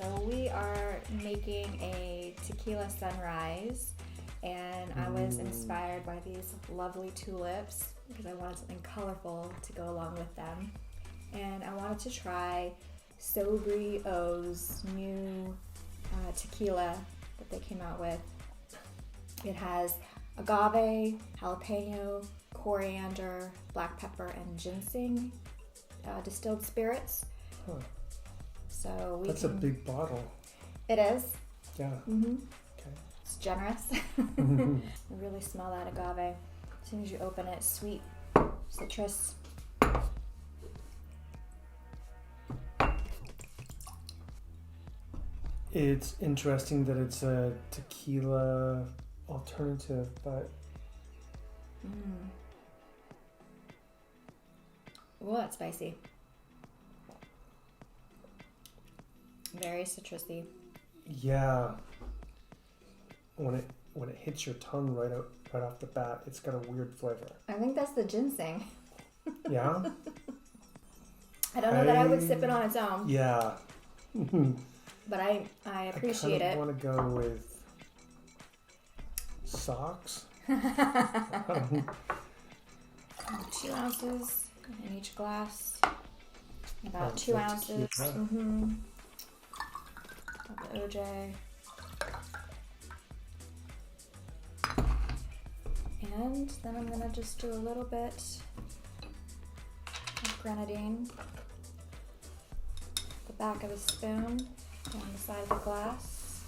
So we are making a tequila sunrise, and I was inspired by these lovely tulips because I wanted something colorful to go along with them. And I wanted to try Sobrie's new tequila that they came out with. It has agave, jalapeno, coriander, black pepper, and ginseng distilled spirits. Huh. So That's a big bottle. It is. Yeah. Mm-hmm. Okay. It's generous. You really smell that agave. As soon as you open it, sweet citrus. It's interesting that it's a tequila alternative, but Ooh, that's spicy. Very citrusy. yeah, when it hits your tongue right off the bat, it's got a weird flavor. I think that's the ginseng. Yeah. I don't know that I would sip it on its own. Yeah. But I appreciate it. I want to go with socks. 2 ounces in each glass. About 2 ounces. Mm-hmm. Of the OJ. And then I'm gonna just do a little bit of grenadine. The back of a spoon down the side of the glass.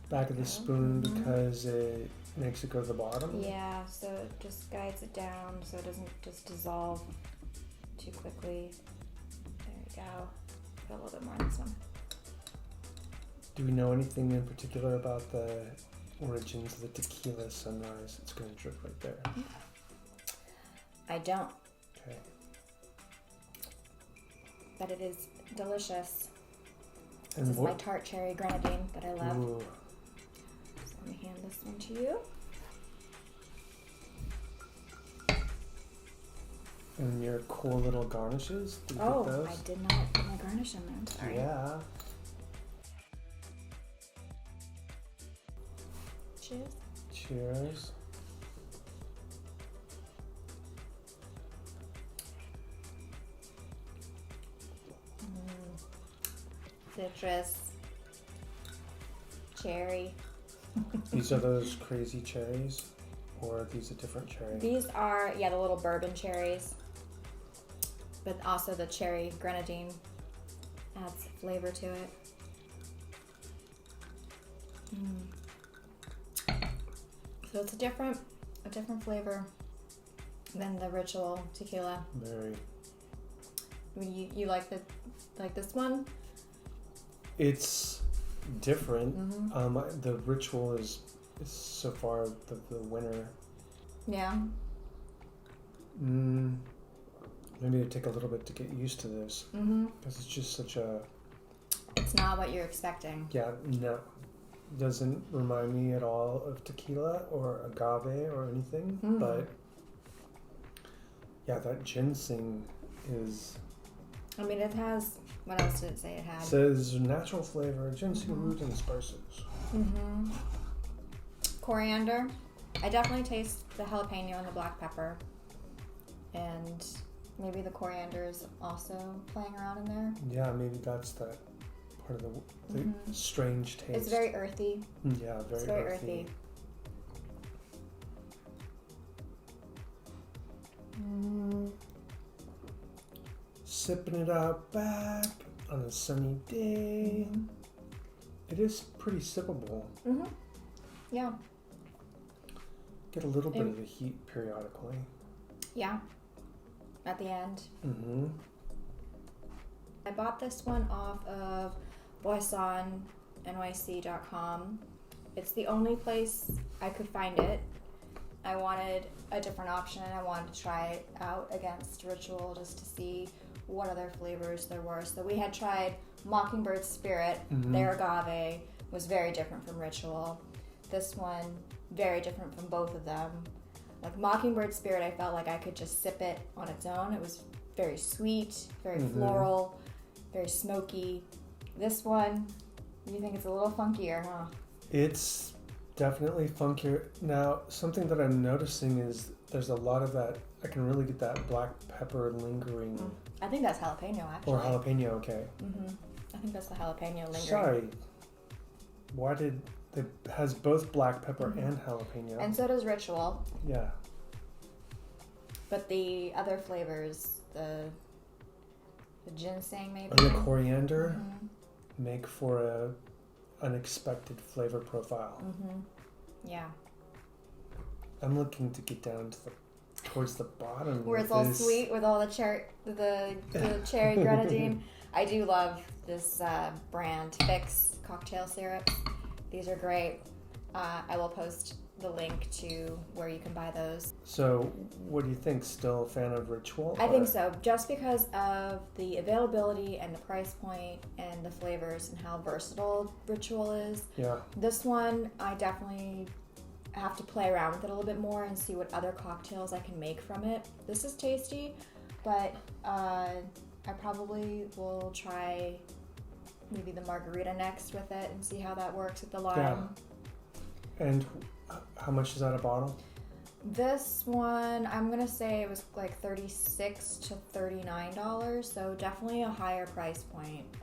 Back of the spoon because it makes it go to the bottom? Yeah, so it just guides it down so it doesn't just dissolve too quickly. There you go. Put a little bit more in this one. Do we know anything in particular about the origins of the tequila sunrise? It's going to drip right there. I don't. Okay. But it is delicious. And This is my Tart cherry grenadine that I love. Ooh. So let me hand this one to you. And your cool little garnishes? Did you get those? I did not put my garnish in there. Sorry. Yeah. Cheers. Cheers. Citrus. Cherry. These are those crazy cherries? Or are these a different cherry? These are, the little bourbon cherries. But also the cherry grenadine adds flavor to it. So it's a different flavor than the Ritual tequila. Very. You like this one? It's different. The Ritual is so far the winner. Yeah. Maybe it'd take a little bit to get used to this. Because it's just such a... It's not what you're expecting. Yeah, no. Doesn't remind me at all of tequila or agave or anything. But yeah, that ginseng is... I mean, it has... What else did it say it had? It says natural flavor, ginseng root and spices. Coriander. I definitely taste the jalapeno and the black pepper. And maybe the coriander is also playing around in there. Yeah, maybe that's that part of the strange taste. It's very earthy. Yeah, It's very earthy. Sipping it out back on a sunny day. It is pretty sippable. Yeah. Get a little bit of the heat periodically. Yeah. At the end. I bought this one off of Boisson NYC.com. It's the only place I could find it. I wanted a different option. I wanted to try it out against Ritual just to see what other flavors there were. So we had tried Mockingbird Spirit. Their agave was very different from Ritual. This one, very different from both of them. Like Mockingbird Spirit, I felt like I could just sip it on its own. It was very sweet, very floral, very smoky. This one, you think it's a little funkier, huh? It's definitely funkier. Now, something that I'm noticing is there's a lot of that. I can really get that black pepper lingering. I think that's jalapeno, actually. Or jalapeno, okay. I think that's the jalapeno lingering. Sorry. Why did it has both black pepper and jalapeno? And so does Ritual. Yeah. But the other flavors, the ginseng maybe. And the coriander make for a unexpected flavor profile. Yeah. I'm looking to get down to towards the bottom. Where it's all sweet with all the cherry grenadine. I do love this brand, Fix cocktail syrups. These are great. I will post the link to where you can buy those. So, what do you think? Still a fan of Ritual? I think so, just because of the availability and the price point and the flavors and how versatile Ritual is. Yeah. This one, I definitely have to play around with it a little bit more and see what other cocktails I can make from it. This is tasty, but I probably will try maybe the margarita next with it and see how that works with the lime. Yeah. And how much is that a bottle? This one, I'm gonna say it was like $36 to $39, so definitely a higher price point.